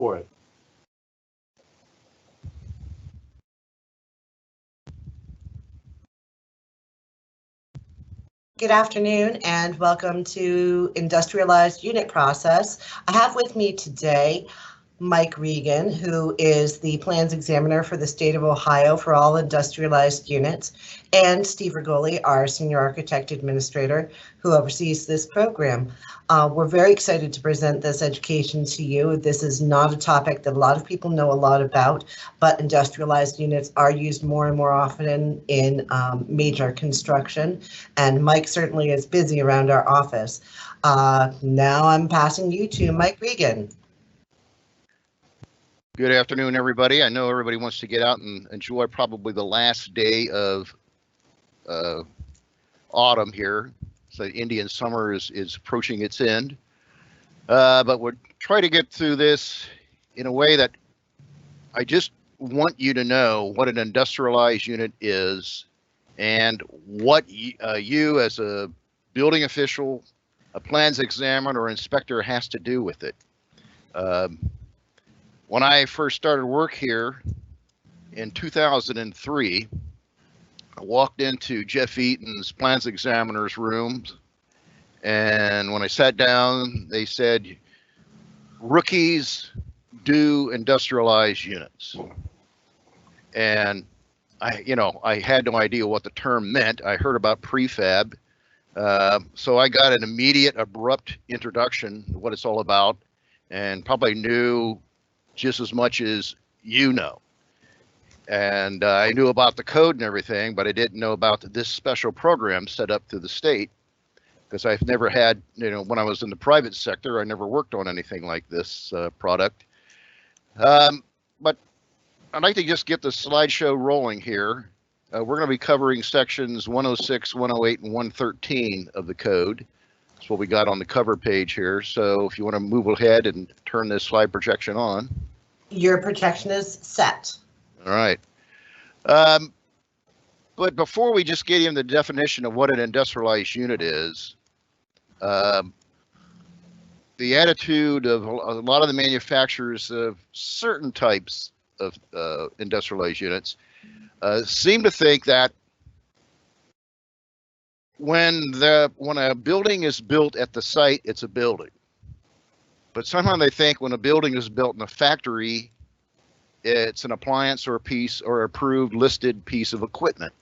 for it. Good afternoon and welcome to Industrialized Unit Process. I have with me today Mike Regan, who is the plans examiner for the state of Ohio for all industrialized units, and Steve Regoli, our senior architect administrator, who oversees this program. We're very excited to present this education to you. This is not a topic that a lot of people know a lot about, but industrialized units are used more and more often in major construction, and Mike certainly is busy around our office. Now I'm passing you to Mike Regan. Good afternoon, everybody. I know everybody wants to get out and enjoy probably the last day of autumn here. So Indian summer is approaching its end. But we'll try to get through this in a way that I just want you to know what an industrialized unit is and what you as a building official, a plans examiner, or inspector has to do with it. When I first started work here in 2003, I walked into Jeff Eaton's plans examiner's room, and when I sat down, they said, rookies do industrialized units. And I had no idea what the term meant. I heard about prefab, so I got an immediate, abrupt introduction to what it's all about, and probably knew just as much as you know. And I knew about the code and everything, but I didn't know about this special program set up through the state, because I've never had, when I was in the private sector, I never worked on anything like this product. But I'd like to just get the slideshow rolling here. We're going to be covering sections 106, 108, and 113 of the code. That's what we got on the cover page here. So if you want to move ahead and turn this slide projection on. Your projection is set. All right. But before we just get into the definition of what an industrialized unit is, the attitude of a lot of the manufacturers of certain types of industrialized units seem to think that when a building is built at the site, it's a building. But somehow they think when a building is built in a factory, it's an appliance or a piece or approved listed piece of equipment.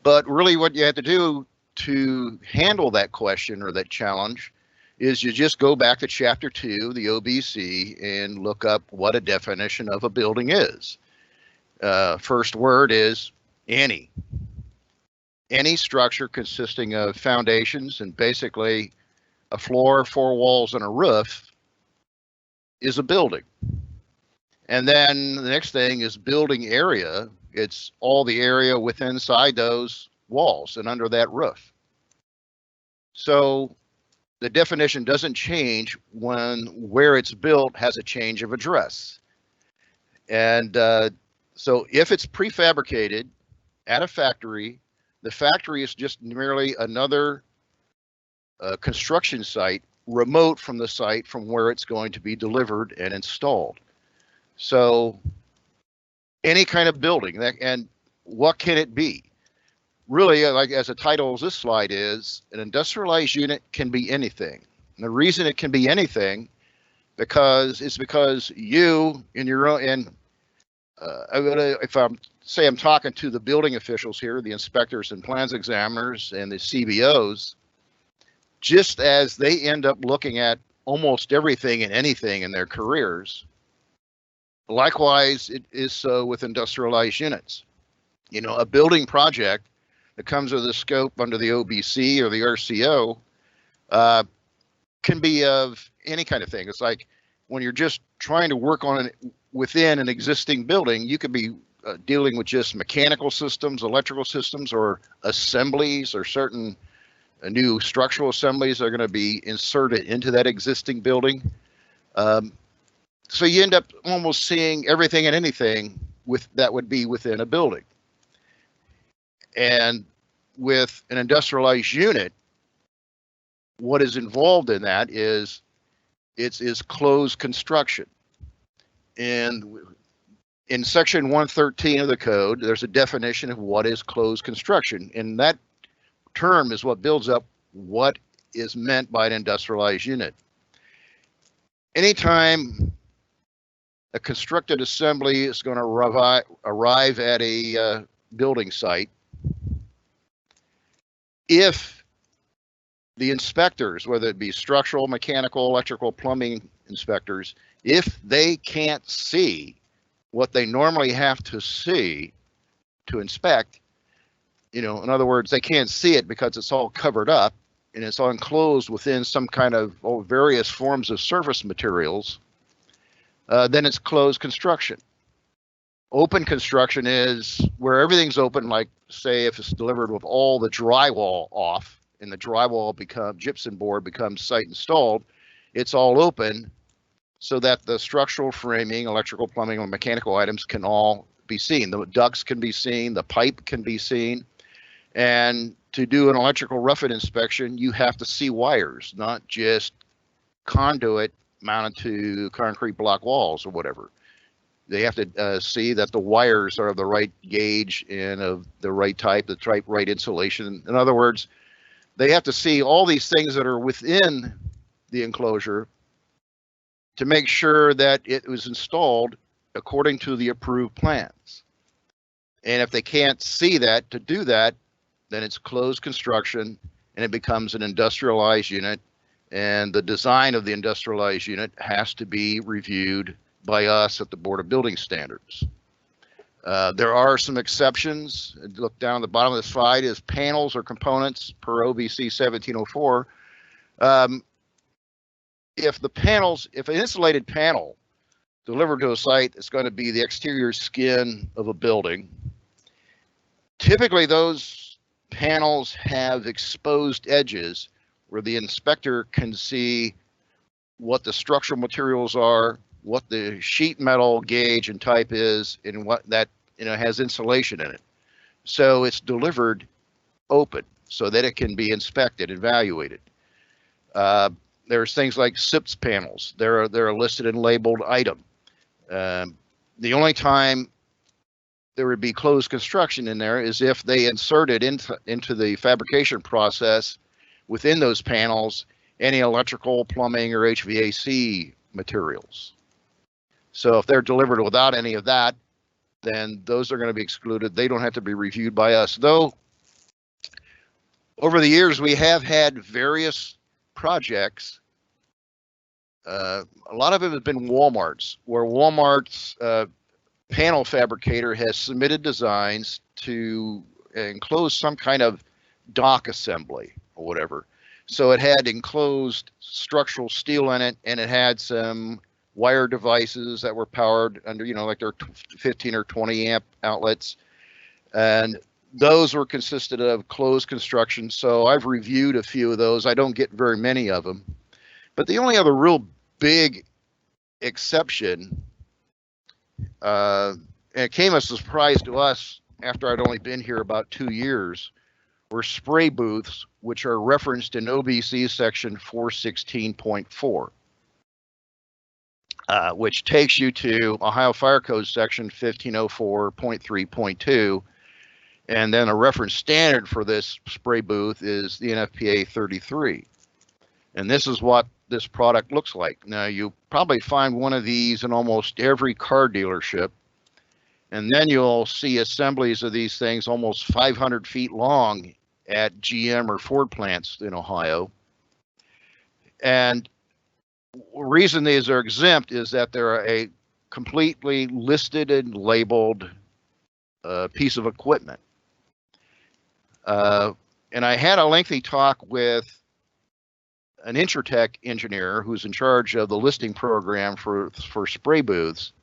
But really what you have to do to handle that question or that challenge is you just go back to chapter 2, the OBC, and look up what a definition of a building is. First word is any. Any structure consisting of foundations and basically a floor, 4 walls, and a roof is a building. And then the next thing is building area. It's all the area within inside those walls and under that roof. So the definition doesn't change when where it's built has a change of address. And so if it's prefabricated at a factory, the factory is just merely another construction site remote from the site from where it's going to be delivered and installed. So any kind of building, and what can it be? Really, like as the title of this slide is, an industrialized unit can be anything. And the reason it can be anything because you in your own, and if I'm talking to the building officials here, the inspectors and plans examiners and the CBOs, just as they end up looking at almost everything and anything in their careers, likewise it is so with industrialized units. A building project that comes with a scope under the OBC or the RCO can be of any kind of thing. It's like when you're just trying to work on within an existing building, you could be dealing with just mechanical systems, electrical systems, or assemblies, or certain new structural assemblies are going to be inserted into that existing building. So you end up almost seeing everything and anything that would be within a building. And with an industrialized unit, what is involved in that is is closed construction. And in section 113 of the code, there's a definition of what is closed construction. And that term is what builds up what is meant by an industrialized unit. Anytime a constructed assembly is going to arrive at a building site, if the inspectors, whether it be structural, mechanical, electrical, plumbing inspectors, if they can't see what they normally have to see to inspect, in other words, they can't see it because it's all covered up and it's all enclosed within some kind of various forms of surface materials, then it's closed construction. Open construction is where everything's open, like say if it's delivered with all the drywall off and the drywall gypsum board becomes site installed, it's all open so that the structural framing, electrical, plumbing, and mechanical items can all be seen. The ducts can be seen, the pipe can be seen. And to do an electrical rough-in inspection, you have to see wires, not just conduit mounted to concrete block walls or whatever. They have to see that the wires are of the right gauge and of the right type, the right insulation. In other words, they have to see all these things that are within the enclosure to make sure that it was installed according to the approved plans. And if they can't see that to do that, then it's closed construction and it becomes an industrialized unit. And the design of the industrialized unit has to be reviewed by us at the Board of Building Standards. There are some exceptions. Look down at the bottom of the slide is panels or components per OBC 1704. If an insulated panel delivered to a site is going to be the exterior skin of a building, typically those panels have exposed edges where the inspector can see what the structural materials are, what the sheet metal gauge and type is, and what that has insulation in it. So it's delivered open so that it can be inspected, evaluated. There's things like SIPS panels. They're a listed and labeled item. The only time there would be closed construction in there is if they inserted into the fabrication process within those panels any electrical, plumbing, or HVAC materials. So if they're delivered without any of that, then those are going to be excluded. They don't have to be reviewed by us. Though over the years we have had various projects. A lot of it has been Walmart's, where Walmart's panel fabricator has submitted designs to enclose some kind of dock assembly or whatever. So it had enclosed structural steel in it, and it had some wire devices that were powered under, like their 15 or 20 amp outlets. And those were consisted of closed construction. So I've reviewed a few of those. I don't get very many of them. But the only other real big exception, and it came as a surprise to us after I'd only been here about 2 years, were spray booths, which are referenced in OBC section 416.4, which takes you to Ohio Fire Code section 1504.3.2. And then a reference standard for this spray booth is the NFPA 33. And this is what this product looks like. Now, you probably find one of these in almost every car dealership. And then you'll see assemblies of these things almost 500 feet long at GM or Ford plants in Ohio. And the reason these are exempt is that they're a completely listed and labeled piece of equipment. And I had a lengthy talk with an Intratech engineer who's in charge of the listing program for spray booths.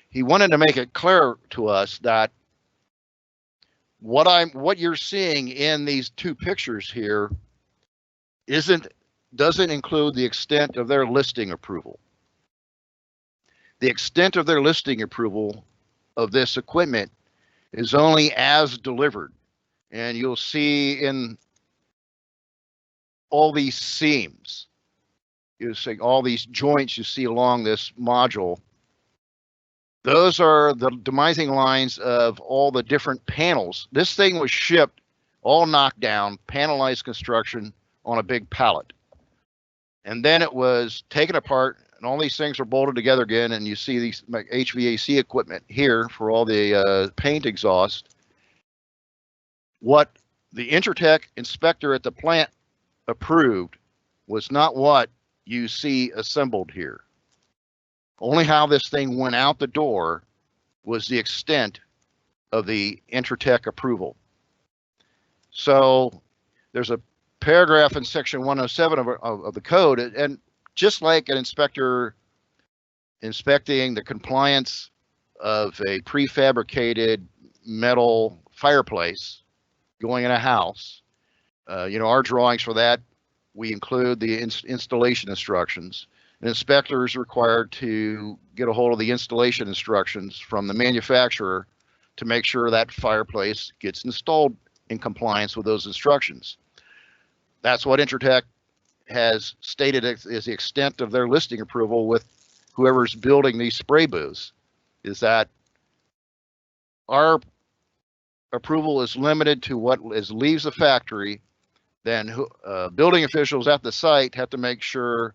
He wanted to make it clear to us that what you're seeing in these two pictures here doesn't include the extent of their listing approval. The extent of their listing approval of this equipment is only as delivered. And you'll see in all these seams, is saying all these joints you see along this module. Those are the demising lines of all the different panels. This thing was shipped all knocked down, panelized construction on a big pallet. And then it was taken apart, and all these things are bolted together again, and you see these HVAC equipment here for all the paint exhaust. What the Intertech inspector at the plant approved was not what you see assembled here. Only how this thing went out the door was the extent of the Intertech approval. So there's a paragraph in section 107 of the code, and just like an inspector inspecting the compliance of a prefabricated metal fireplace going in a house, our drawings for that, we include the installation instructions. An inspector is required to get a hold of the installation instructions from the manufacturer to make sure that fireplace gets installed in compliance with those instructions. That's what Intertech has stated as the extent of their listing approval with whoever's building these spray booths, is that our approval is limited to what leaves the factory. Then building officials at the site have to make sure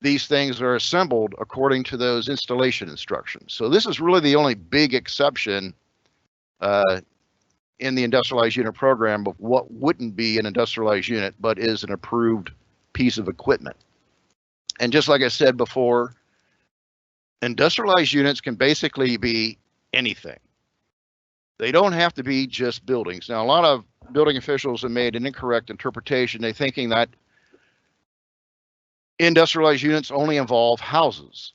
these things are assembled according to those installation instructions. So this is really the only big exception in the industrialized unit program of what wouldn't be an industrialized unit, but is an approved piece of equipment. And just like I said before, industrialized units can basically be anything. They don't have to be just buildings. Now, a lot of building officials have made an incorrect interpretation. They're thinking that industrialized units only involve houses.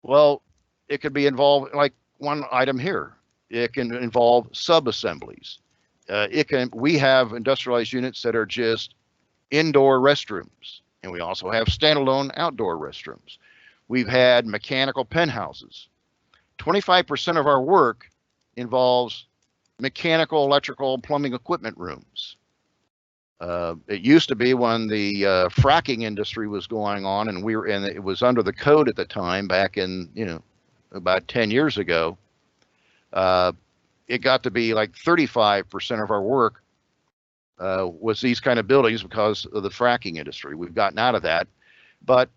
Well, it could be involved, like one item here. It can involve sub-assemblies. We have industrialized units that are just indoor restrooms, and we also have standalone outdoor restrooms. We've had mechanical penthouses. 25% of our work involves mechanical, electrical, plumbing equipment rooms. It used to be when the fracking industry was going on, and it was under the code at the time, back in about 10 years ago. It got to be like 35% of our work was these kind of buildings because of the fracking industry. We've gotten out of that, but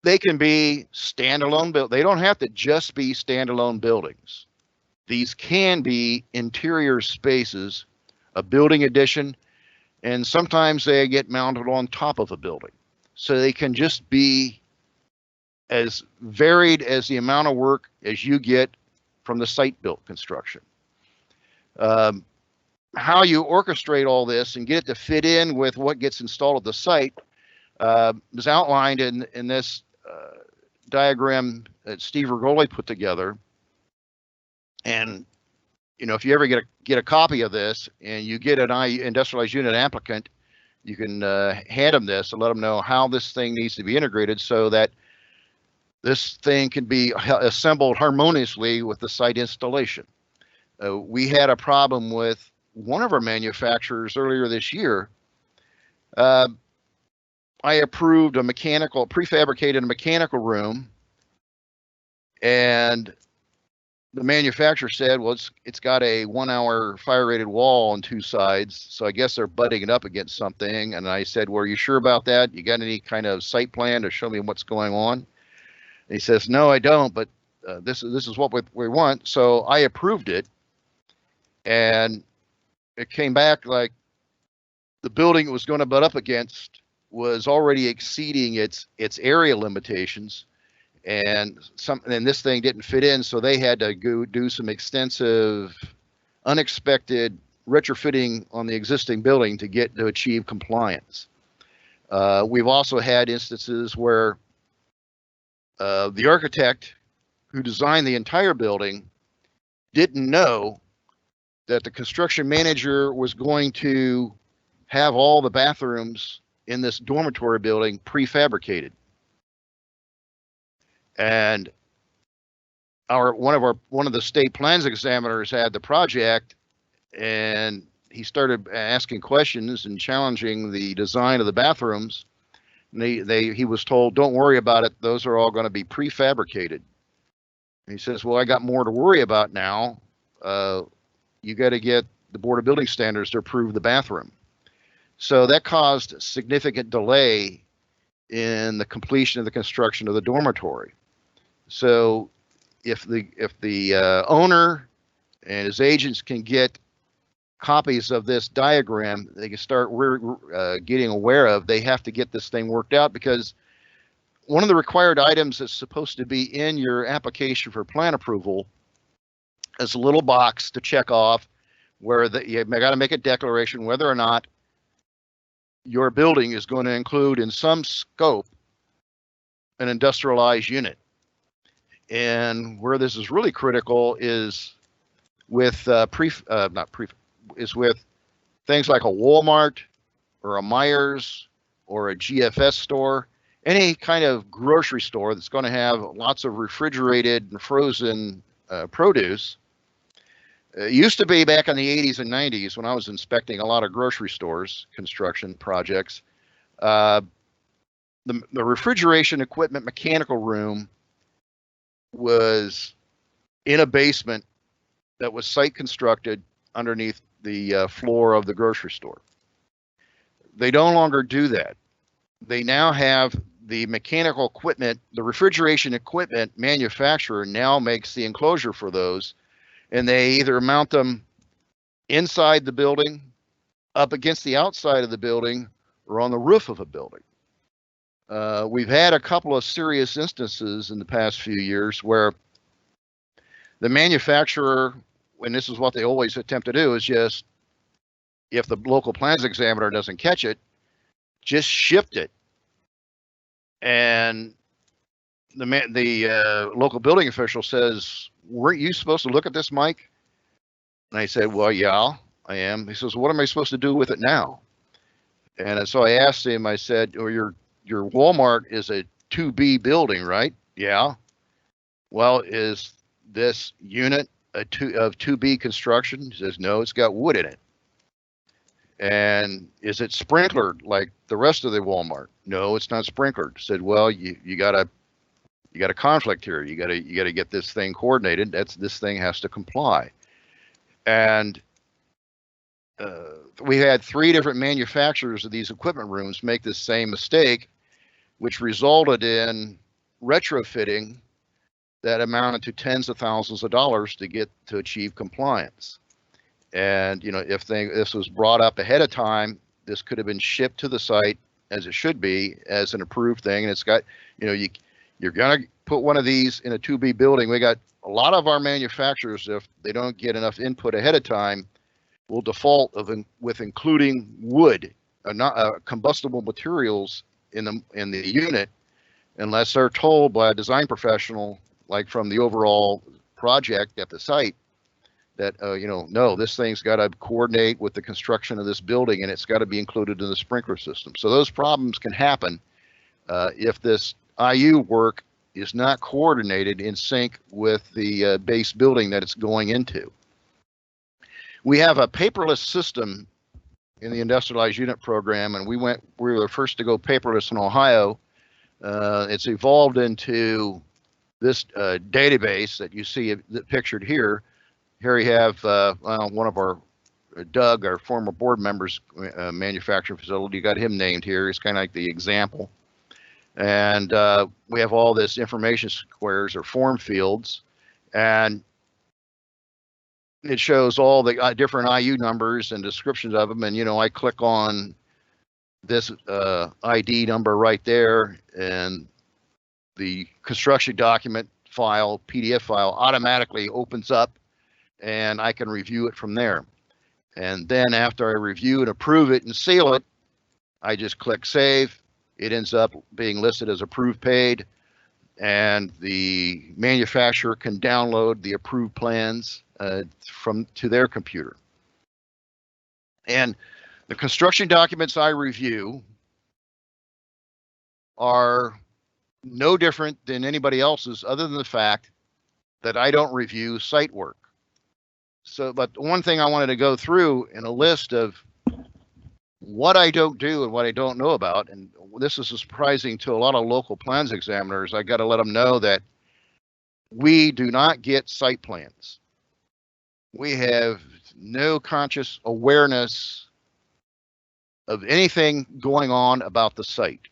they can be standalone. They don't have to just be standalone buildings. These can be interior spaces, a building addition, and sometimes they get mounted on top of a building. So they can just be as varied as the amount of work as you get from the site-built construction. How you orchestrate all this and get it to fit in with what gets installed at the site is outlined in this diagram that Steve Regoli put together. And if you ever get a copy of this and you get an industrialized unit applicant, you can hand them this and let them know how this thing needs to be integrated so that this thing can be assembled harmoniously with the site installation. We had a problem with one of our manufacturers earlier this year. I approved a prefabricated mechanical room, and the manufacturer said, well, it's got a 1-hour fire rated wall on 2 sides, so I guess they're butting it up against something. And I said, well, are you sure about that? You got any kind of site plan to show me what's going on? And he says, no, I don't, but this is what we want. So I approved it, and it came back like the building it was going to butt up against was already exceeding its area limitations, and this thing didn't fit in, so they had to go do some extensive, unexpected retrofitting on the existing building to achieve compliance. We've also had instances where the architect who designed the entire building didn't know that the construction manager was going to have all the bathrooms in this dormitory building prefabricated. And one of the state plans examiners had the project, and he started asking questions and challenging the design of the bathrooms. And he was told, don't worry about it. Those are all going to be prefabricated. And he says, well, I got more to worry about now. You got to get the Board of Building Standards to approve the bathroom. So that caused significant delay in the completion of the construction of the dormitory. So if the owner and his agents can get copies of this diagram, they can start getting aware of, they have to get this thing worked out, because one of the required items that's supposed to be in your application for plan approval is a little box to check off where you got to make a declaration whether or not your building is going to include in some scope an industrialized unit. And where this is really critical is with is with things like a Walmart or a Myers or a GFS store, any kind of grocery store that's going to have lots of refrigerated and frozen produce. It used to be back in the 80s and 90s when I was inspecting a lot of grocery stores, construction projects, the refrigeration equipment mechanical room was in a basement that was site constructed underneath the floor of the grocery store. They no longer do that. They now have the mechanical equipment, the refrigeration equipment manufacturer now makes the enclosure for those, and they either mount them inside the building, up against the outside of the building, or on the roof of a building. We've had a couple of serious instances in the past few years where the manufacturer, and this is what they always attempt to do, is just, if the local plans examiner doesn't catch it, just shift it. And the local building official says, weren't you supposed to look at this, Mike? And I said, well, yeah, I am. He says, what am I supposed to do with it now? And so I asked him, I said, oh, your Walmart is a 2B building, right? Yeah. Well, is this unit of 2B construction? He says, no, it's got wood in it. And is it sprinklered like the rest of the Walmart? No, it's not sprinklered. I said, well, you got a conflict here. You got to get this thing coordinated. This thing has to comply. And we had 3 different manufacturers of these equipment rooms make this same mistake, which resulted in retrofitting that amounted to tens of thousands of dollars to achieve compliance. And if this was brought up ahead of time, this could have been shipped to the site as it should be, as an approved thing. And it's got, you're gonna put one of these in a 2B building. We got a lot of our manufacturers, if they don't get enough input ahead of time, will default with including wood, not combustible materials in the unit, unless they're told by a design professional, like from the overall project at the site, that no, this thing's got to coordinate with the construction of this building, and it's got to be included in the sprinkler system. So those problems can happen if this IU work is not coordinated in sync with the base building that it's going into. We have a paperless system in the Industrialized Unit Program, and we were the first to go paperless in Ohio. It's evolved into this database that you see pictured here. Here we have one of our, Doug, our former board member's manufacturing facility. Got him named here. He's kind of like the example. And we have all this information squares or form fields, and it shows all the different IU numbers and descriptions of them. And I click on this ID number right there, and the construction document file, PDF file, automatically opens up, and I can review it from there. And then after I review and approve it and seal it, I just click save. It ends up being listed as approved paid, and the manufacturer can download the approved plans to their computer. And the construction documents I review are no different than anybody else's, other than the fact that I don't review site work. So, but one thing I wanted to go through in a list of What I don't do and what I don't know about, and this is surprising to a lot of local plans examiners, I got to let them know that we do not get site plans. We have no conscious awareness of anything going on about the site.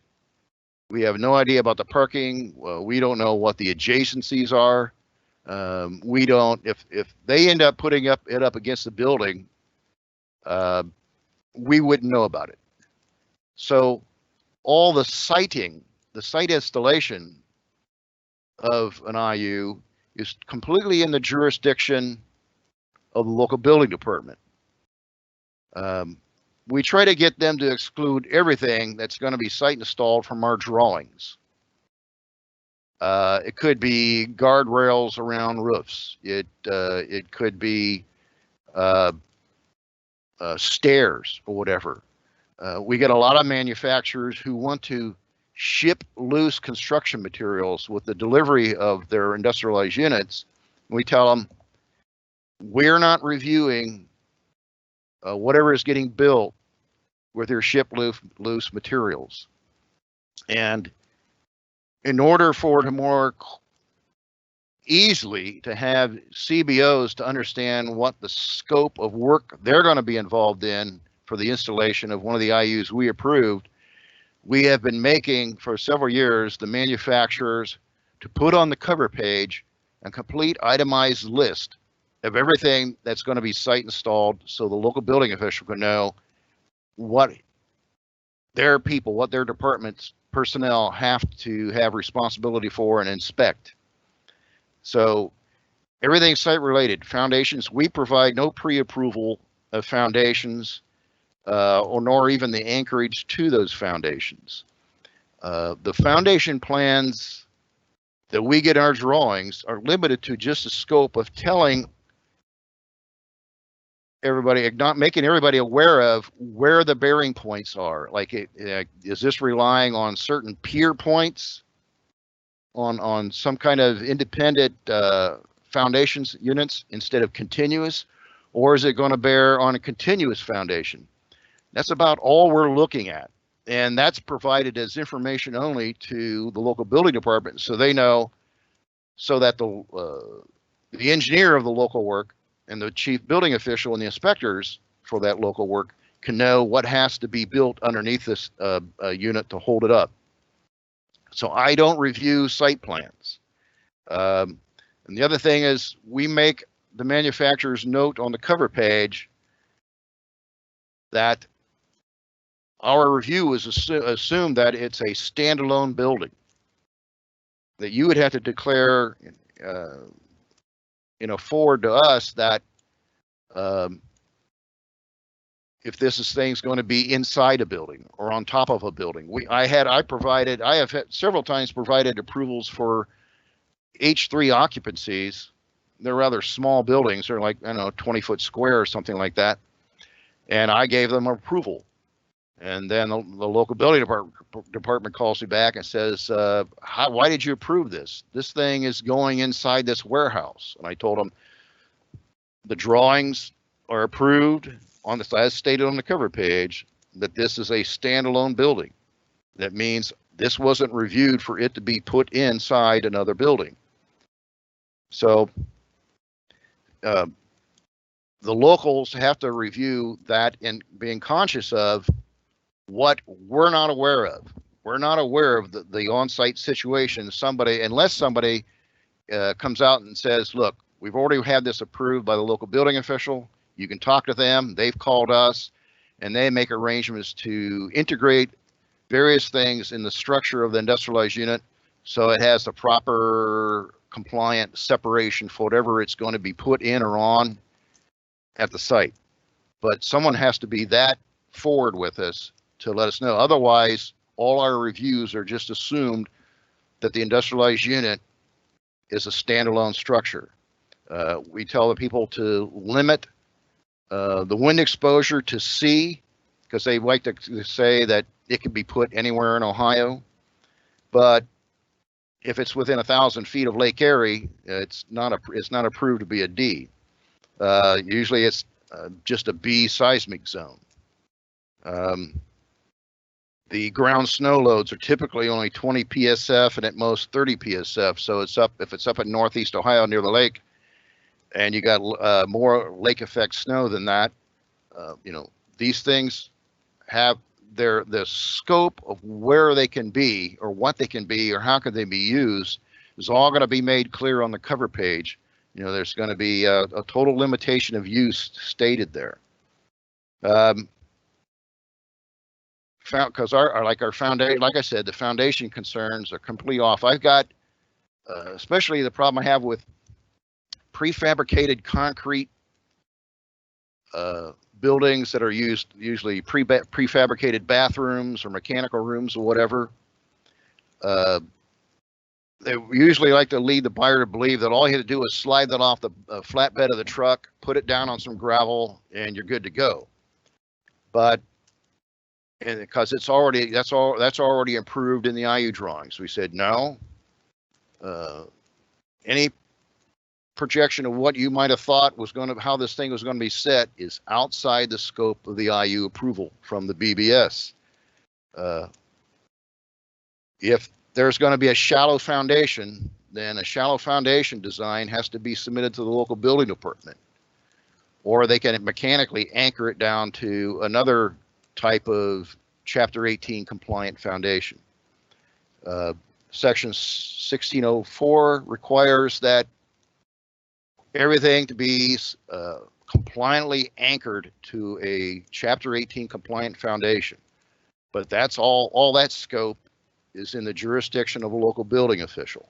We have no idea about the parking. We don't know what the adjacencies are. We don't, if they end up putting it up against the building, we wouldn't know about it. So all the site installation of an IU is completely in the jurisdiction of the local building department. We try to get them to exclude everything that's going to be site installed from our drawings. It could be guardrails around roofs. It could be stairs or whatever. We get a lot of manufacturers who want to ship loose construction materials with the delivery of their industrialized units. We tell them, we're not reviewing whatever is getting built with your ship loose materials. And in order for it more easily to have CBOs to understand what the scope of work they're going to be involved in for the installation of one of the IUs we approved, we have been making for several years the manufacturers to put on the cover page a complete itemized list of everything that's going to be site installed, so the local building official can know what their people, what their department's personnel have to have responsibility for and inspect. So everything site related. Foundations, we provide no pre-approval of foundations or nor even the anchorage to those foundations. The foundation plans that we get in our drawings are limited to just the scope of telling everybody, not making everybody aware of where the bearing points are. Like, is this relying on certain pier points on some kind of independent foundations units instead of continuous, or is it going to bear on a continuous foundation? That's about all we're looking at. And that's provided as information only to the local building department, so they know, so that the engineer of the local work and the chief building official and the inspectors for that local work can know what has to be built underneath this unit to hold it up. So I don't review site plans. And the other thing is, we make the manufacturer's note on the cover page that our review is assumed that it's a standalone building, that you would have to declare forward to us that if this thing's going to be inside a building or on top of a building. I have several times provided approvals for H3 occupancies. They're rather small buildings. They're like, I don't know, 20-foot square or something like that. And I gave them approval. And then the local building department calls me back and says, why did you approve this? This thing is going inside this warehouse. And I told them the drawings are approved on this, as stated on the cover page, that this is a standalone building. That means this wasn't reviewed for it to be put inside another building. So the locals have to review that and being conscious of what we're not aware of. We're not aware of the on-site situation. Unless somebody comes out and says, look, we've already had this approved by the local building official. You can talk to them. They've called us, and they make arrangements to integrate various things in the structure of the industrialized unit so it has the proper compliant separation for whatever it's going to be put in or on at the site. But someone has to be that forward with us to let us know. Otherwise, all our reviews are just assumed that the industrialized unit is a standalone structure. We tell the people to limit the wind exposure to C, because they like to say that it can be put anywhere in Ohio. But if it's within 1,000 feet of Lake Erie, it's not approved to be a D. Usually it's just a B seismic zone. The ground snow loads are typically only 20 PSF and at most 30 PSF. So if it's up in Northeast Ohio near the lake, and you got more lake effect snow than that, these things have the scope of where they can be or what they can be or how can they be used is all going to be made clear on the cover page. There's going to be a total limitation of use stated there. Because our foundation, like I said, the foundation concerns are completely off. I've got, especially the problem I have with prefabricated concrete buildings that are used, usually prefabricated bathrooms or mechanical rooms or whatever. They usually like to lead the buyer to believe that all you have to do is slide that off the flatbed of the truck, put it down on some gravel, and you're good to go. But because that's already improved in the IU drawings, we said no. Any projection of what you might have thought was how this thing was going to be set is outside the scope of the IU approval from the BBS. If there's going to be a shallow foundation, then a shallow foundation design has to be submitted to the local building department, or they can mechanically anchor it down to another type of Chapter 18 compliant foundation. Section 1604 requires that everything to be compliantly anchored to a Chapter 18 compliant foundation. But that's all that scope is in the jurisdiction of a local building official.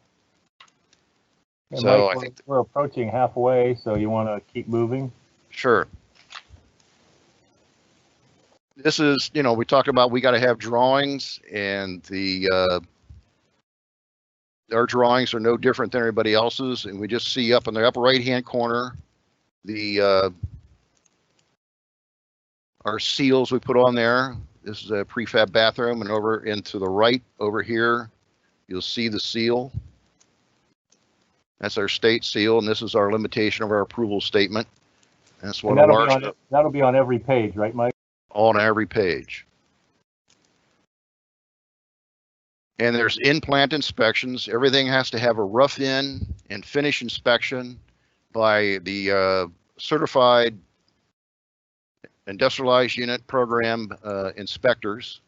And so Mike, I think we're approaching halfway, so you want to keep moving? Sure. This is, we talked about we got to have drawings, and our drawings are no different than everybody else's, and we just see up in the upper right-hand corner our seals we put on there. This is a prefab bathroom, and over into the right over here, you'll see the seal. That's our state seal, and this is our limitation of our approval statement. That's what that'll be on every page, right, Mike? On every page. And there's in-plant inspections. Everything has to have a rough in and finish inspection by the certified industrialized unit program inspectors.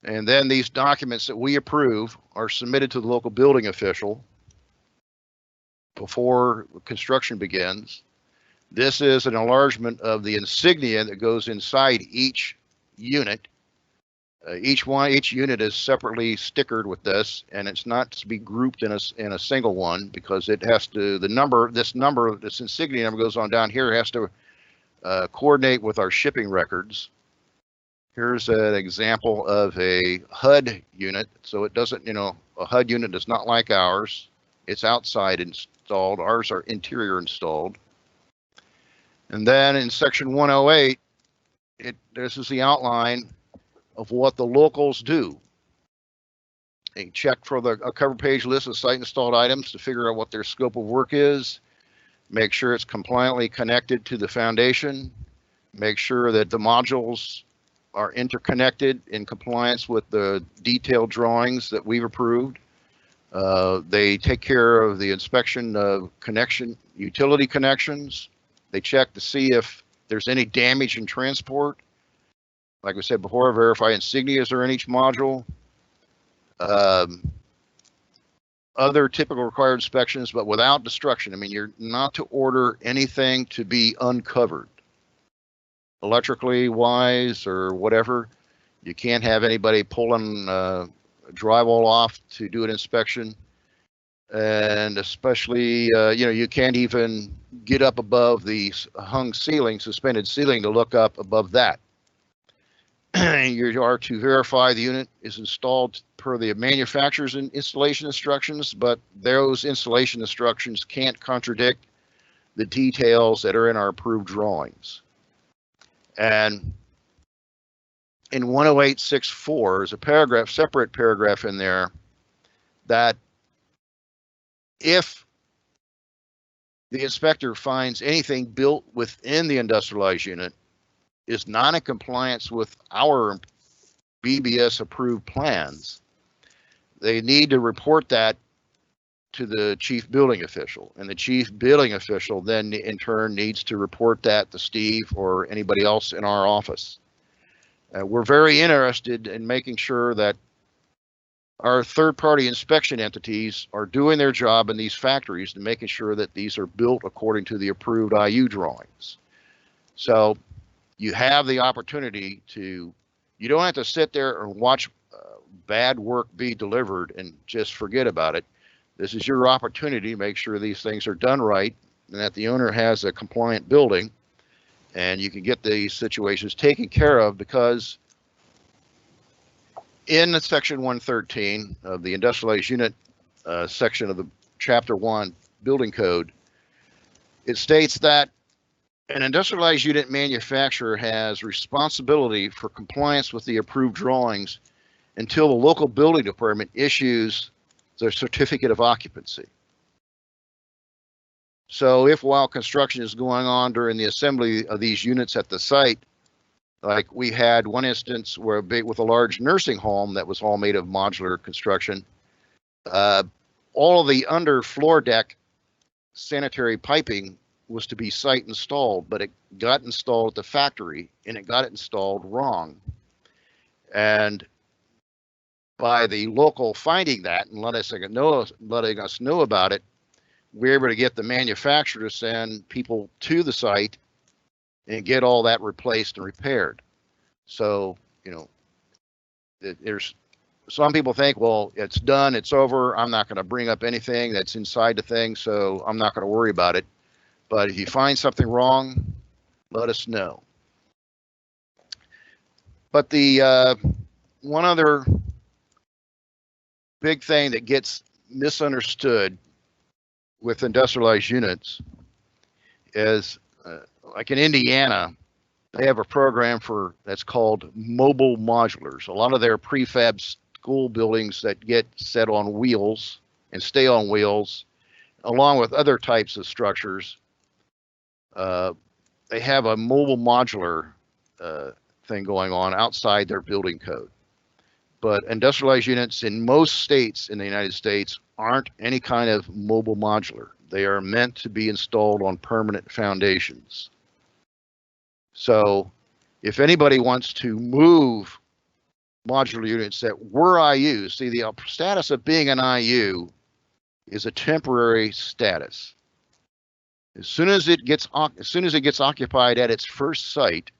And then these documents that we approve are submitted to the local building official before construction begins. This is an enlargement of the insignia that goes inside each unit. Each unit is separately stickered with this, and it's not to be grouped in a single one, because it has to, this insignia number goes on down here, has to coordinate with our shipping records. Here's an example of a HUD unit. So it doesn't, a HUD unit is not like ours. It's outside installed. Ours are interior installed. And then in section 108, this is the outline of what the locals do. They check for a cover page list of site installed items to figure out what their scope of work is, make sure it's compliantly connected to the foundation, make sure that the modules are interconnected in compliance with the detailed drawings that we've approved. They take care of the inspection of utility connections. They check to see if there's any damage in transport. Like we said before, verify insignias are in each module. Other typical required inspections, but without destruction. I mean, you're not to order anything to be uncovered. Electrically wise or whatever, you can't have anybody pulling drywall off to do an inspection. And especially, you can't even get up above the hung ceiling, suspended ceiling, to look up above that. You are to verify the unit is installed per the manufacturer's installation instructions, but those installation instructions can't contradict the details that are in our approved drawings. And in 108.6.4 is a separate paragraph in there that if the inspector finds anything built within the industrialized unit is not in compliance with our BBS approved plans, they need to report that to the chief building official, and the chief building official then in turn needs to report that to Steve or anybody else in our office. We're very interested in making sure that our third-party inspection entities are doing their job in these factories and making sure that these are built according to the approved IU drawings. So you have the opportunity to, you don't have to sit there and watch bad work be delivered and just forget about it. This is your opportunity to make sure these things are done right and that the owner has a compliant building, and you can get these situations taken care of, because in the section 113 of the industrialized unit section of the chapter 1 building code, it states that an industrialized unit manufacturer has responsibility for compliance with the approved drawings until the local building department issues their certificate of occupancy. So if while construction is going on during the assembly of these units at the site, like we had one instance where with a large nursing home that was all made of modular construction, all of the under floor deck sanitary piping was to be site installed, but it got installed at the factory and it got it installed wrong. And by the local finding that and letting us know about it, we're able to get the manufacturer to send people to the site and get all that replaced and repaired. So, you know, there's some people think, well, it's done, it's over, I'm not going to bring up anything that's inside the thing, so I'm not going to worry about it. But if you find something wrong, let us know. But the one other big thing that gets misunderstood with industrialized units is like in Indiana, they have a program that's called mobile modulars. A lot of their prefab school buildings that get set on wheels and stay on wheels, along with other types of structures, they have a mobile modular thing going on outside their building code. But industrialized units in most states in the United States aren't any kind of mobile modular. They are meant to be installed on permanent foundations. So if anybody wants to move modular units that were IU, see, the status of being an IU is a temporary status. As soon as it gets occupied at its first site,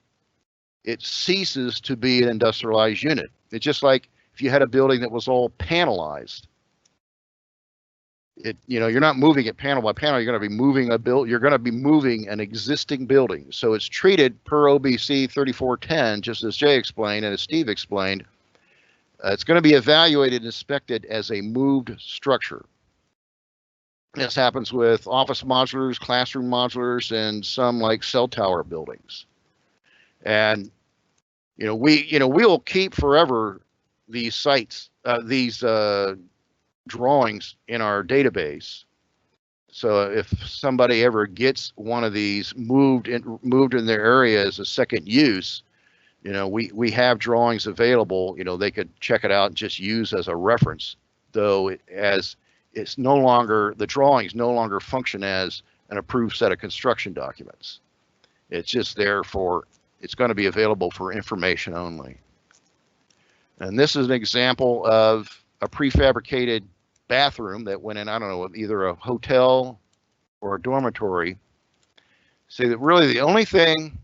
it ceases to be an industrialized unit. It's just like if you had a building that was all panelized. You're not moving it panel by panel. You're going to be moving you're going to be moving an existing building. So it's treated per OBC 3410, just as Jay explained and as Steve explained. It's going to be evaluated and inspected as a moved structure. This happens with office modulars, classroom modulars, and some like cell tower buildings. And we'll keep forever these sites, these drawings in our database. So if somebody ever gets one of these moved in their area as a second use, we have drawings available. They could check it out and just use as a reference. Though the drawings no longer function as an approved set of construction documents. It's just there it's going to be available for information only. And this is an example of a prefabricated bathroom that went in, I don't know, either a hotel or a dormitory. See, that really the only thing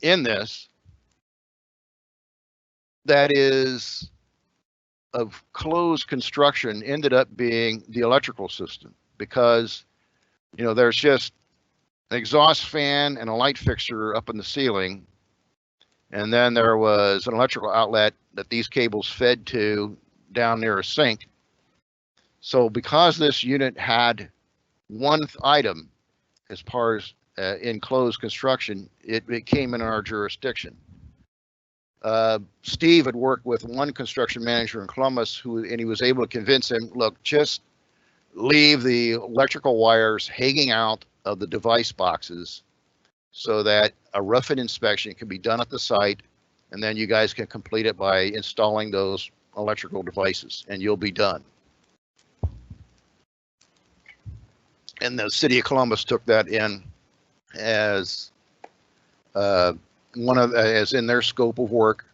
in this that is of closed construction ended up being the electrical system, because there's just an exhaust fan and a light fixture up in the ceiling, and then there was an electrical outlet that these cables fed to down near a sink. So because this unit had one item as far as enclosed construction, it came in our jurisdiction. Steve had worked with one construction manager in Columbus and he was able to convince him, look, just leave the electrical wires hanging out of the device boxes so that a rough-in inspection can be done at the site, and then you guys can complete it by installing those electrical devices, and you'll be done. And the city of Columbus took that in as as in their scope of work,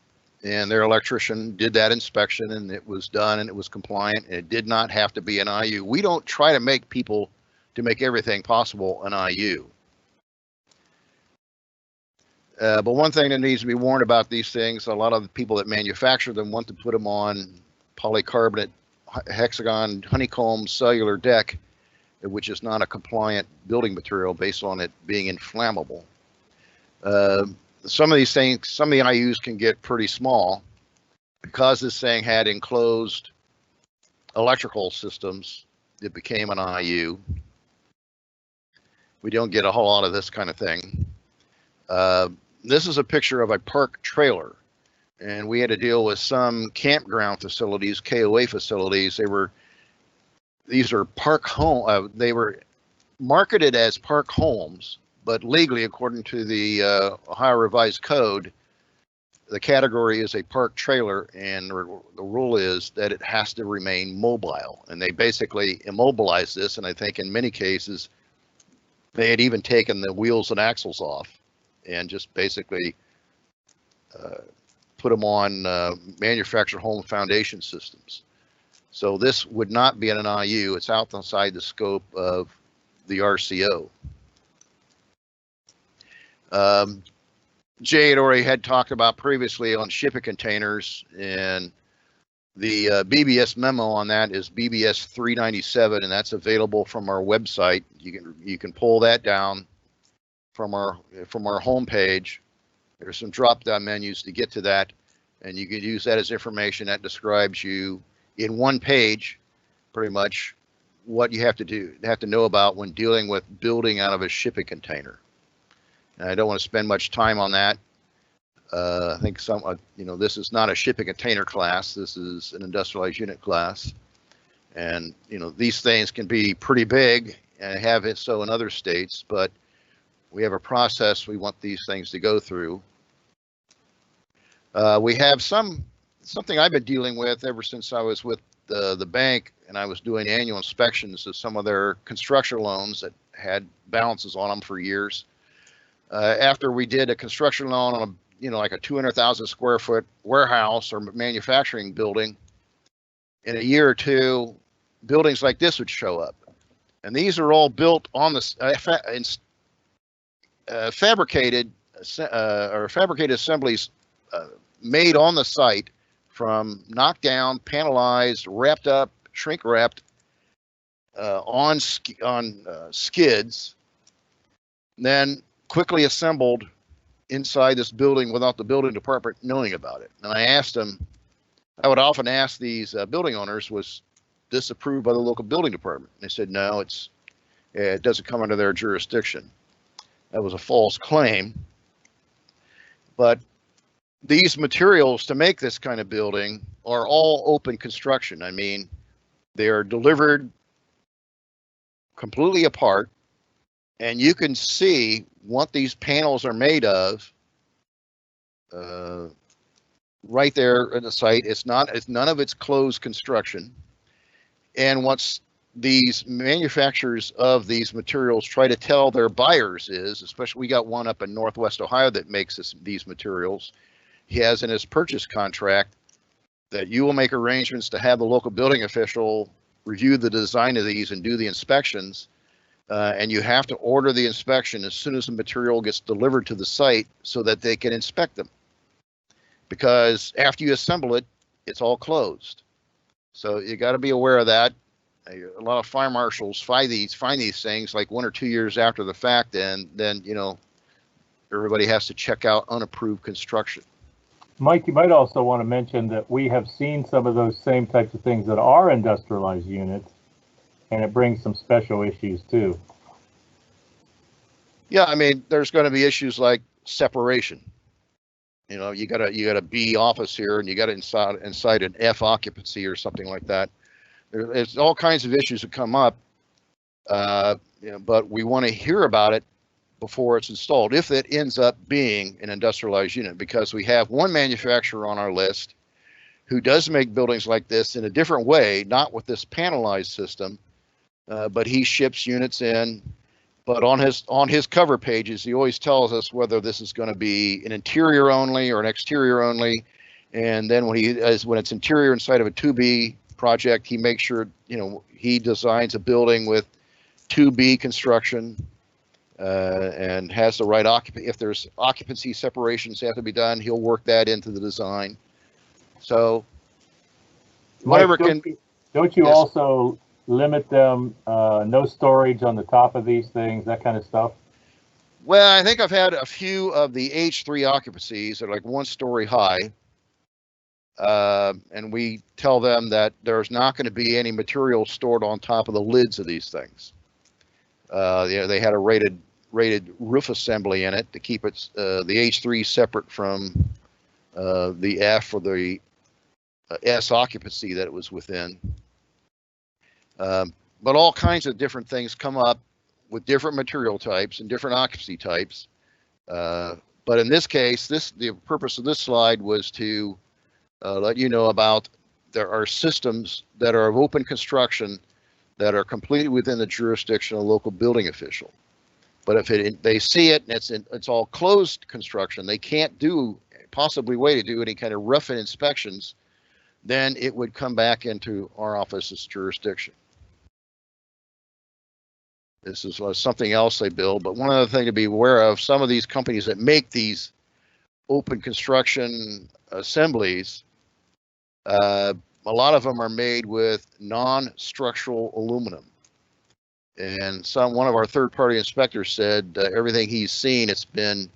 and their electrician did that inspection, and it was done, and it was compliant, and it did not have to be an IU. We don't try to make people to make everything possible an IU. But one thing that needs to be warned about these things, a lot of the people that manufacture them want to put them on polycarbonate, hexagon, honeycomb, cellular deck, which is not a compliant building material based on it being inflammable. Some of these things, some of the IUs can get pretty small. Because this thing had enclosed electrical systems, it became an IU. We don't get a whole lot of this kind of thing. This is a picture of a park trailer, and we had to deal with some campground facilities, KOA facilities. These are park home. They were marketed as park homes, but legally, according to the Ohio Revised Code, the category is a park trailer, and the rule is that it has to remain mobile. And they basically immobilized this, and I think in many cases, they had even taken the wheels and axles off and just basically put them on manufactured home foundation systems. So this would not be an IU. It's outside the scope of the RCO. Jay had already talked about previously on shipping containers, and the BBS memo on that is BBS 397, and that's available from our website. You can pull that down from our homepage. There's some drop-down menus to get to that, and you can use that as information that describes you in one page, pretty much what you have to know about when dealing with building out of a shipping container. And I don't want to spend much time on that. I think this is not a shipping container class. This is an industrialized unit class. And, these things can be pretty big and have it so in other states, but we have a process we want these things to go through. We have something I've been dealing with ever since I was with the bank, and I was doing annual inspections of some of their construction loans that had balances on them for years. After we did a construction loan on like a 200,000 square foot warehouse or manufacturing building, in a year or two, buildings like this would show up. And these are all built on the fabricated assemblies made on the site, from knocked down, panelized, wrapped up, shrink wrapped on skids, then quickly assembled inside this building without the building department knowing about it. And I would often ask these building owners, was this approved by the local building department? And they said, no, it doesn't come under their jurisdiction. That was a false claim. But these materials to make this kind of building are all open construction. I mean, they are delivered completely apart, and you can see what these panels are made of right there at the site. It's none of it's closed construction. And what's these manufacturers of these materials try to tell their buyers is, especially we got one up in Northwest Ohio that makes these materials. He has in his purchase contract that you will make arrangements to have the local building official review the design of these and do the inspections. And you have to order the inspection as soon as the material gets delivered to the site so that they can inspect them. Because after you assemble it, it's all closed. So you got to be aware of that. A lot of fire marshals find these things like 1 or 2 years after the fact, and then everybody has to check out unapproved construction. Mike, you might also want to mention that we have seen some of those same types of things that are industrialized units, and it brings some special issues too. Yeah, I mean, there's going to be issues like separation. You got a B office here, and you got it inside an F occupancy or something like that. There's all kinds of issues that come up, but we want to hear about it before it's installed, if it ends up being an industrialized unit, because we have one manufacturer on our list who does make buildings like this in a different way, not with this panelized system, but he ships units in. But on his cover pages, he always tells us whether this is going to be an interior only or an exterior only. And then when it's interior inside of a 2B project, he makes sure, he designs a building with 2B construction and has the right occupancy. If there's occupancy separations have to be done, he'll work that into the design. So whatever Mike, don't you yes. also limit them, no storage on the top of these things, that kind of stuff? Well, I think I've had a few of the H3 occupancies that are like 1 story high. And we tell them that there's not going to be any material stored on top of the lids of these things. They had a rated roof assembly in it to keep it the H3 separate from the F or the S occupancy that it was within. But all kinds of different things come up with different material types and different occupancy types. But in this case, the purpose of this slide was to let you know about there are systems that are of open construction that are completely within the jurisdiction of a local building official. But if they see it and it's all closed construction, they can't possibly way to do any kind of rough-in inspections, then it would come back into our office's jurisdiction. This is something else they build, but one other thing to be aware of, some of these companies that make these open construction assemblies, a lot of them are made with non-structural aluminum. And one of our third-party inspectors said everything he's seen, it's been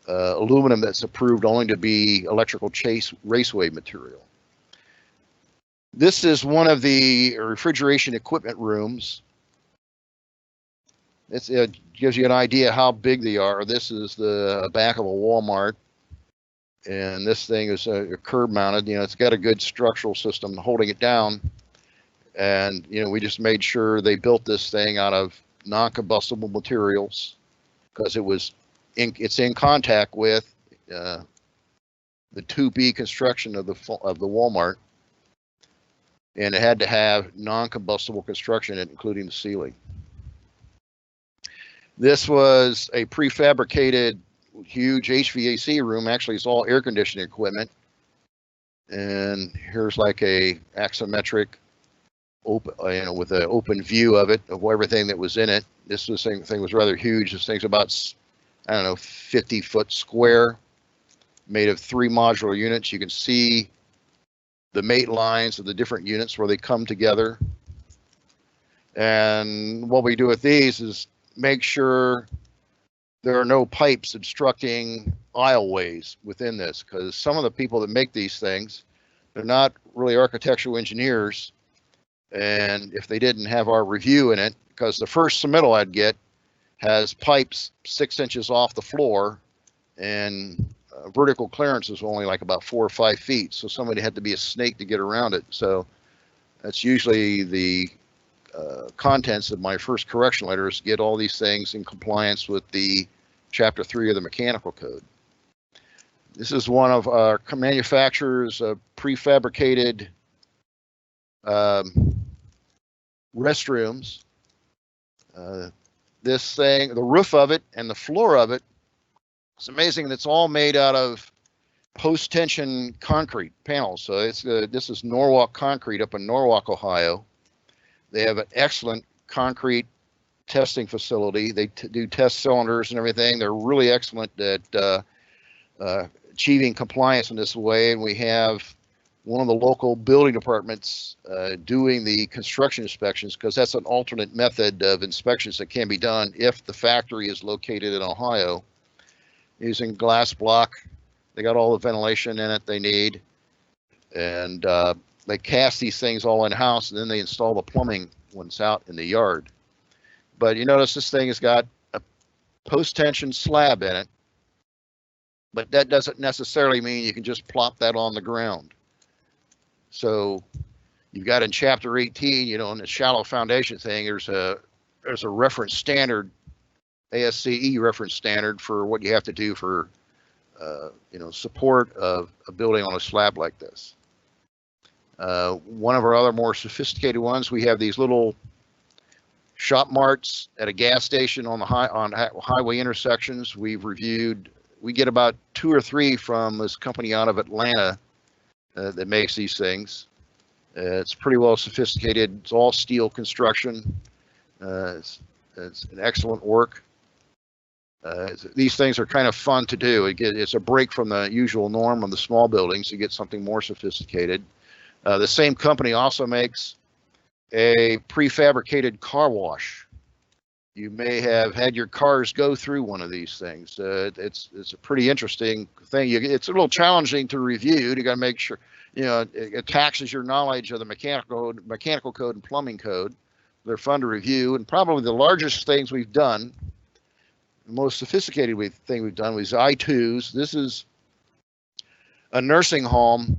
aluminum that's approved only to be electrical chase raceway material. This is one of the refrigeration equipment rooms. It gives you an idea how big they are. This is the back of a Walmart, and this thing is curb mounted. It's got a good structural system holding it down. And we just made sure they built this thing out of non-combustible materials because it's in contact with the 2B construction of the Walmart, and it had to have non-combustible construction, including the ceiling. This was a prefabricated huge HVAC room. Actually, it's all air conditioning equipment. And here's like a axometric open, with an open view of it, of everything that was in it. This thing was rather huge. This thing's about, 50-foot square, made of 3 modular units. You can see the mate lines of the different units where they come together. And what we do with these is make sure there are no pipes obstructing aisleways within this, because some of the people that make these things, they're not really architectural engineers. And if they didn't have our review in it, because the first submittal I'd get has pipes 6 inches off the floor, and vertical clearance is only like about 4 or 5 feet. So somebody had to be a snake to get around it. So that's usually the contents of my first correction letters, get all these things in compliance with the Chapter 3 of the Mechanical Code. This is one of our manufacturer's prefabricated restrooms. This thing, the roof of it and the floor of it, it's amazing. It's all made out of post-tension concrete panels. So this is Norwalk Concrete up in Norwalk, Ohio. They have an excellent concrete testing facility. They do test cylinders and everything. They're really excellent at achieving compliance in this way. And we have one of the local building departments doing the construction inspections, because that's an alternate method of inspections that can be done if the factory is located in Ohio, using glass block. They got all the ventilation in it they need, and they cast these things all in-house, and then they install the plumbing when it's out in the yard. But you notice this thing has got a post-tension slab in it, but that doesn't necessarily mean you can just plop that on the ground. So you've got in Chapter 18, in the shallow foundation thing, there's a reference standard ASCE reference standard for what you have to do for support of a building on a slab like this. One of our other more sophisticated ones, we have these little shop marts at a gas station on the highway intersections. We've reviewed. We get about 2 or 3 from this company out of Atlanta that makes these things. It's pretty well sophisticated. It's all steel construction. It's an excellent work. These things are kind of fun to do. It's a break from the usual norm of the small buildings. You get something more sophisticated. The same company also makes a prefabricated car wash. You may have had your cars go through one of these things. It's a pretty interesting thing. It's a little challenging to review. You got to make sure, it taxes your knowledge of the mechanical code and plumbing code. They're fun to review, and probably the largest things we've done, the most sophisticated thing we've done was I2s. This is a nursing home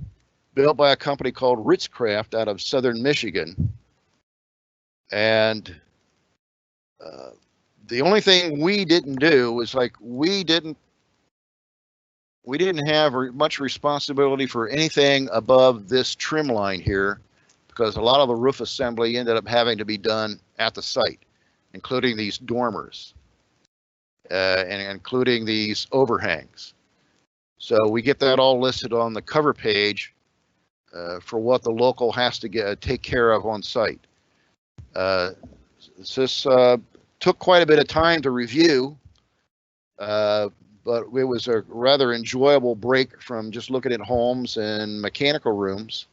built by a company called Ritz-Craft out of southern Michigan. And the only thing we didn't do was we didn't have much responsibility for anything above this trim line here, because a lot of the roof assembly ended up having to be done at the site, including these dormers and including these overhangs. So we get that all listed on the cover page for what the local has to take care of on site. This took quite a bit of time to review, but it was a rather enjoyable break from just looking at homes and mechanical rooms.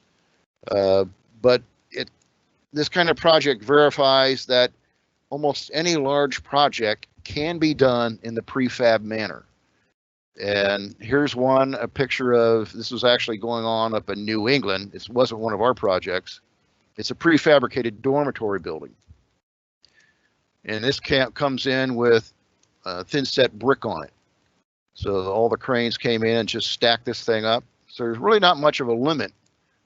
But this kind of project verifies that almost any large project can be done in the prefab manner. And here's a picture of, this was actually going on up in New England. It wasn't one of our projects. It's a prefabricated dormitory building. And this comes in with thin set brick on it. So all the cranes came in and just stacked this thing up. So there's really not much of a limit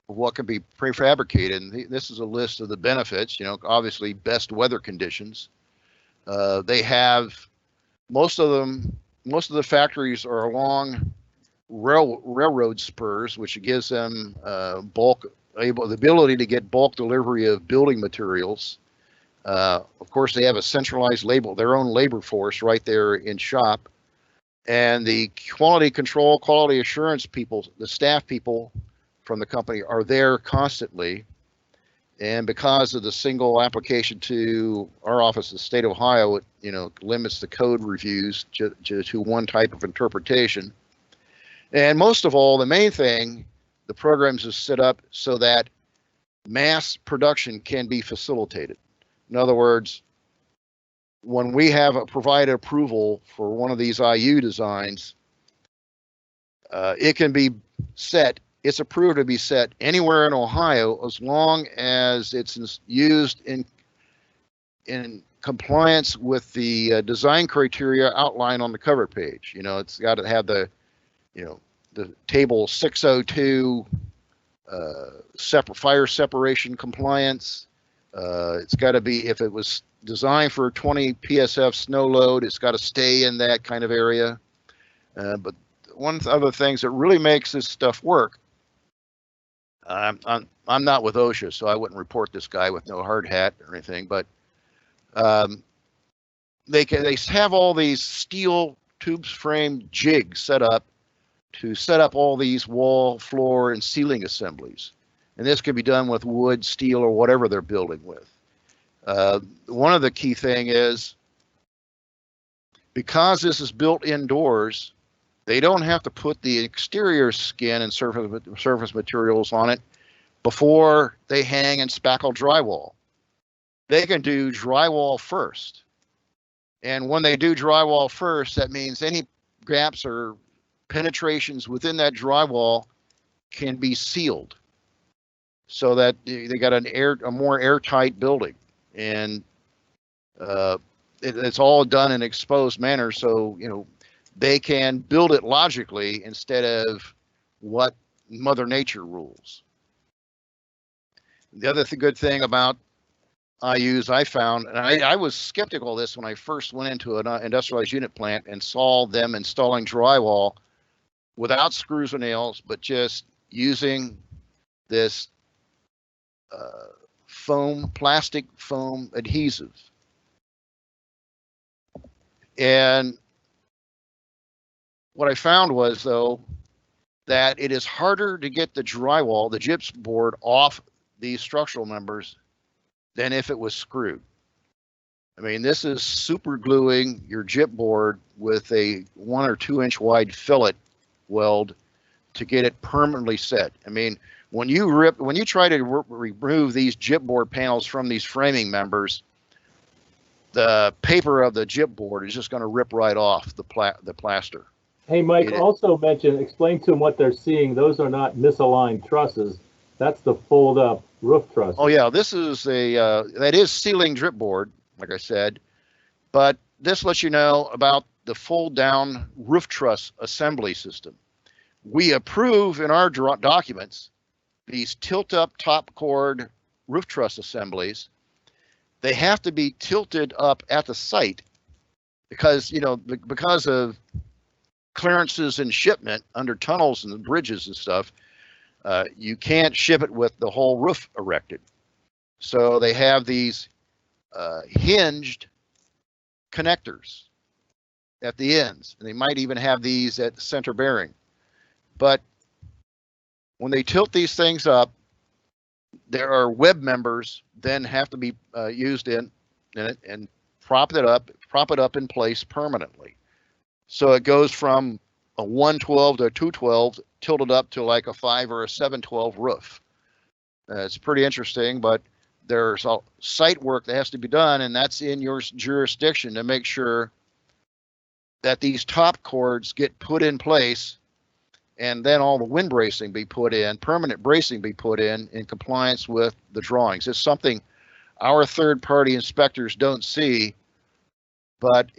of what can be prefabricated. And this is a list of the benefits, obviously best weather conditions. They have, most of the factories are along railroad spurs, which gives them the ability to get bulk delivery of building materials. Of course, they have a centralized their own labor force right there in shop. And the quality control, quality assurance people, the staff people from the company are there constantly. And because of the single application to our office, the state of Ohio, it limits the code reviews to one type of interpretation. And most of all, the main thing, the programs is set up so that mass production can be facilitated. In other words, when we have provided approval for one of these IU designs, it can be set. It's approved to be set anywhere in Ohio as long as it's used in compliance with the design criteria outlined on the cover page. It's got to have the table 602 fire separation compliance. It's got to be, if it was designed for 20 PSF snow load, it's got to stay in that kind of area. But one of the other things that really makes this stuff work, I'm not with OSHA, so I wouldn't report this guy with no hard hat or anything, but they have all these steel tubes frame jigs set up to set up all these wall, floor, and ceiling assemblies. And this can be done with wood, steel, or whatever they're building with. One of the key thing is, because this is built indoors, they don't have to put the exterior skin and surface materials on it before they hang and spackle drywall. They can do drywall first. And when they do drywall first, that means any gaps or penetrations within that drywall can be sealed, so that they got a more airtight building. And it's all done in exposed manner, so they can build it logically instead of what Mother Nature rules. The other good thing about I found, and I was skeptical of this when I first went into an industrialized unit plant and saw them installing drywall without screws or nails, but just using this plastic foam adhesive. And what I found was, though, that it is harder to get the drywall, the gyps board, off these structural members than if it was screwed. I mean, this is super gluing your gyp board with a 1 or 2 inch wide fillet weld to get it permanently set. I mean, when you try to remove these gyp board panels from these framing members, the paper of the gyp board is just going to rip right off the plaster. Hey, Mike, also explain to them what they're seeing. Those are not misaligned trusses. That's the fold up roof truss. Oh yeah, this is that is ceiling drip board, like I said, but this lets you know about the fold down roof truss assembly system. We approve in our documents these tilt up top chord roof truss assemblies. They have to be tilted up at the site because, you know, because of clearances and shipment under tunnels and bridges and stuff. You can't ship it with the whole roof erected. So they have these hinged connectors at the ends, and they might even have these at the center bearing. But when they tilt these things up, there are web members then have to be used in it and prop it up in place permanently. So it goes from a 112 to a 212 tilted up to like a 5 or a 712 roof. It's pretty interesting, but there's site work that has to be done, and that's in your jurisdiction to make sure that these top cords get put in place, and then all the wind bracing be put in, permanent bracing be put in compliance with the drawings. It's something our third-party inspectors don't see, but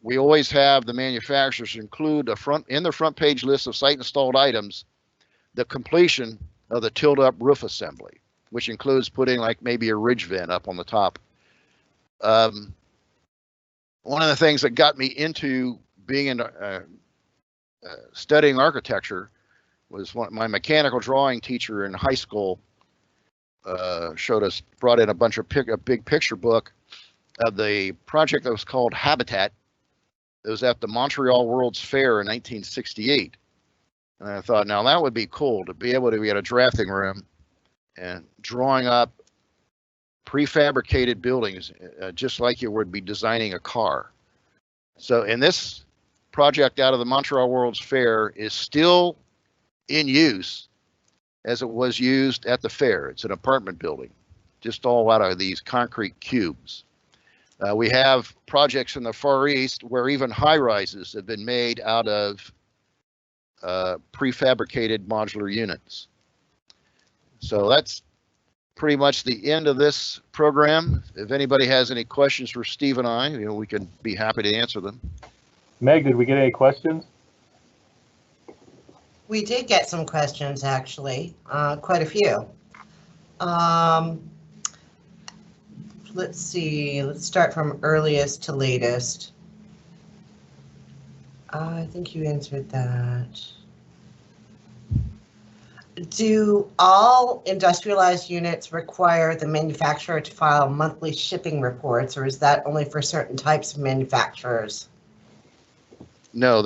we always have the manufacturers include in the front page list of site installed items, the completion of the tilt up roof assembly, which includes putting like maybe a ridge vent up on the top. One of the things that got me into being in studying architecture was my mechanical drawing teacher in high school brought in a big picture book of the project that was called Habitat. It was at the Montreal World's Fair in 1968. And I thought, now that would be cool to be able to be at a drafting room and drawing up prefabricated buildings, just like you would be designing a car. So in this project out of the Montreal World's Fair is still in use as it was used at the fair. It's an apartment building, just all out of these concrete cubes. We have projects in the Far East where even high rises have been made out of prefabricated modular units. So that's pretty much the end of this program. If anybody has any questions for Steve and I, we can be happy to answer them. Meg, did we get any questions? We did get some questions, actually, quite a few. Let's see, let's start from earliest to latest. I think you answered that. Do all industrialized units require the manufacturer to file monthly shipping reports, or is that only for certain types of manufacturers? No,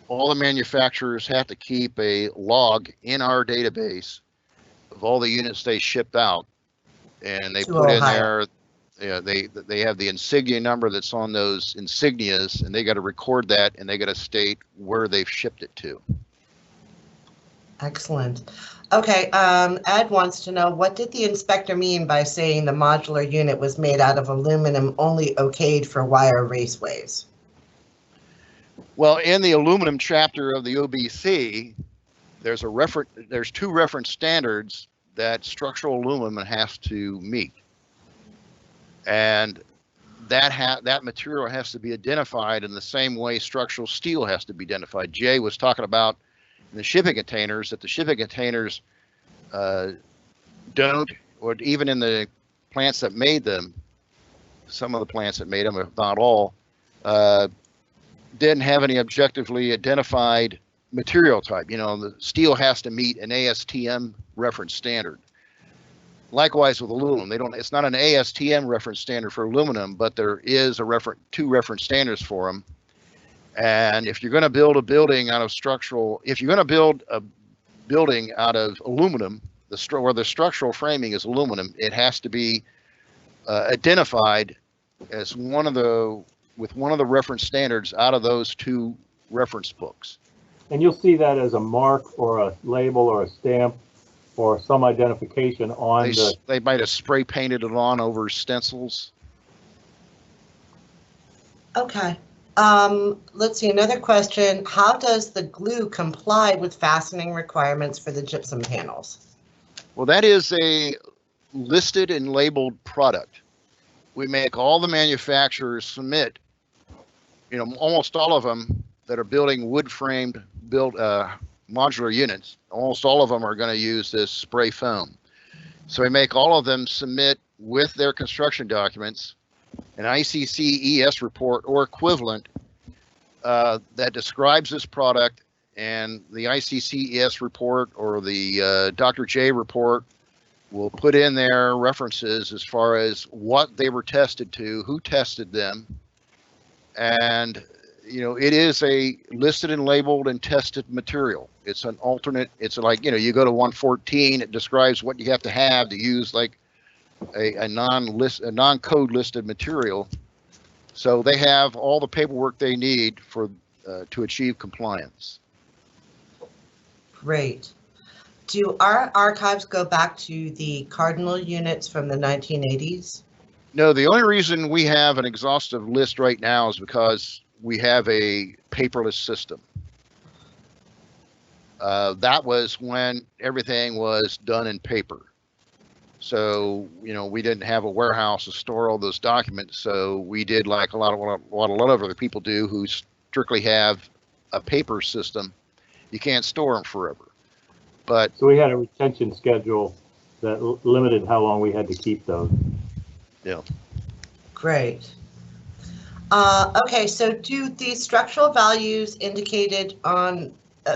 all the manufacturers have to keep a log in our database of all the units they shipped out, and they put in there. Yeah, they have the insignia number that's on those insignias, and they got to record that, and they got to state where they've shipped it to. Excellent. Okay, Ed wants to know, what did the inspector mean by saying the modular unit was made out of aluminum only okayed for wire raceways? Well, in the aluminum chapter of the OBC, there's two reference standards that structural aluminum has to meet. And that material has to be identified in the same way structural steel has to be identified. Jay was talking about in the shipping containers, that the shipping containers don't, or even in the plants that made them, some of the plants that made them, if not all, didn't have any objectively identified material type. You know, the steel has to meet an ASTM reference standard. Likewise with aluminum, it's not an ASTM reference standard for aluminum, but there is two reference standards for them. And if you're going to build a building out of if you're going to build a building out of aluminum, where the structural framing is aluminum, it has to be identified as with one of the reference standards out of those two reference books. And you'll see that as a mark or a label or a stamp or some identification on they might have spray painted it on over stencils. Okay. Let's see, another question. How does the glue comply with fastening requirements for the gypsum panels? Well, that is a listed and labeled product. We make all the manufacturers submit, you know, almost all of them that are building wood framed modular units, almost all of them are going to use this spray foam. So we make all of them submit with their construction documents an ICC ES report or equivalent that describes this product, and the ICC ES report or the Dr. J report will put in their references as far as what they were tested to, who tested them, and you know, it is a listed and labeled and tested material. It's an alternate. It's like, you know, you go to 114, it describes what you have to use like a non-code listed material. So they have all the paperwork they need for to achieve compliance. Great. Do our archives go back to the Cardinal units from the 1980s? No, the only reason we have an exhaustive list right now is because we have a paperless system. That was when everything was done in paper. So, you know, we didn't have a warehouse to store all those documents. So we did like a lot of other people do who strictly have a paper system. You can't store them forever. But so we had a retention schedule that limited how long we had to keep those. Yeah. Great. Okay, so do the structural values indicated on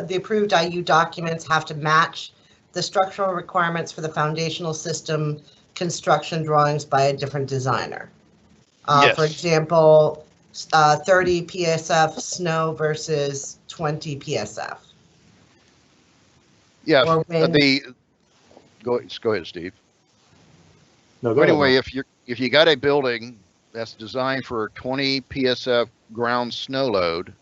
the approved IU documents have to match the structural requirements for the foundational system construction drawings by a different designer? Yes. For example, 30 PSF snow versus 20 PSF. Yeah. Or when, Go ahead, Steve. No, go ahead, anyway, Mark. if you got a building that's designed for a 20 PSF ground snow load,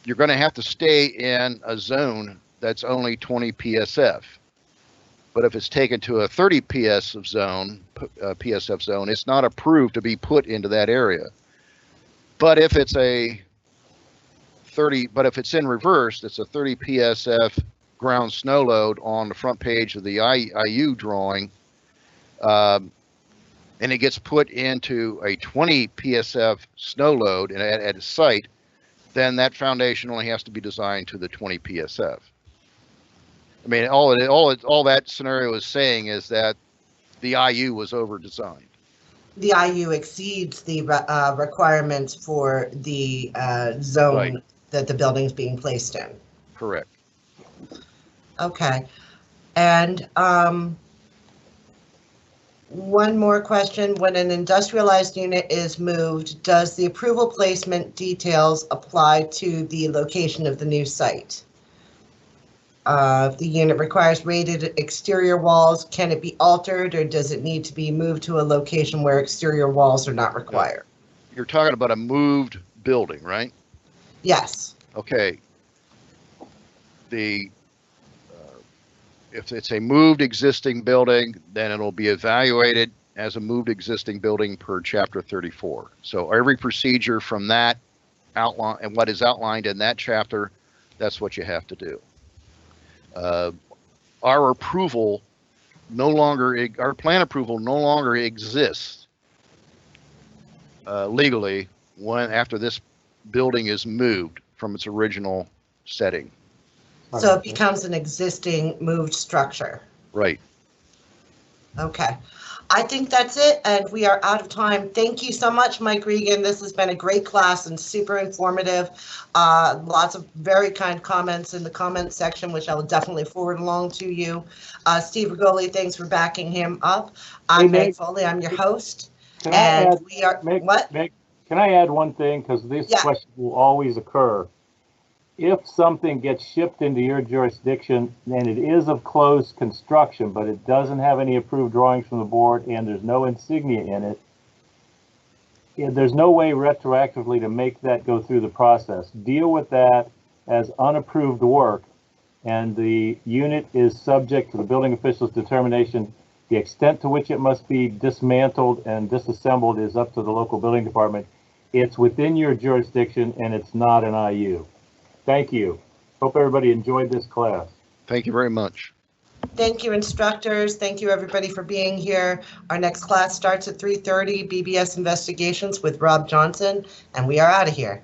you're going to have to stay in a zone that's only 20 PSF. But if it's taken to a 30 PSF zone, it's not approved to be put into that area. But if it's if it's in reverse, it's a 30 PSF ground snow load on the front page of the IU drawing, and it gets put into a 20 PSF snow load at a site, then that foundation only has to be designed to the 20 PSF. I mean, all that scenario is saying is that the IU was over-designed. the IU exceeds the requirements for the zone Right. that the building's being placed in. Correct. Okay. And one more question. When an industrialized unit is moved, does the approval placement details apply to the location of the new site? If the unit requires rated exterior walls, can it be altered, or does it need to be moved to a location where exterior walls are not required? You're talking about a moved building, right? Yes. Okay. If it's a moved existing building, then it'll be evaluated as a moved existing building per Chapter 34. So every procedure from that outline and what is outlined in that chapter, that's what you have to do. Our approval our plan approval no longer exists legally after this building is moved from its original setting. So it becomes an existing moved structure. Right. Okay. I think that's it, and we are out of time. Thank you so much, Mike Regan. This has been a great class and super informative. Lots of very kind comments in the comment section, which I will definitely forward along to you. Steve Regoli, thanks for backing him up. I'm Hey, Meg Foley. I'm your host. Can I And add, we are, Meg, what? Meg, can I add one thing? Because this Yeah. question will always occur. If something gets shipped into your jurisdiction and it is of closed construction, but it doesn't have any approved drawings from the board and there's no insignia in it, there's no way retroactively to make that go through the process. Deal with that as unapproved work, and the unit is subject to the building official's determination. The extent to which it must be dismantled and disassembled is up to the local building department. It's within your jurisdiction and it's not an IU. Thank you. Hope everybody enjoyed this class. Thank you very much. Thank you, instructors. Thank you, everybody, for being here. Our next class starts at 3:30, BBS Investigations with Rob Johnson, and we are out of here.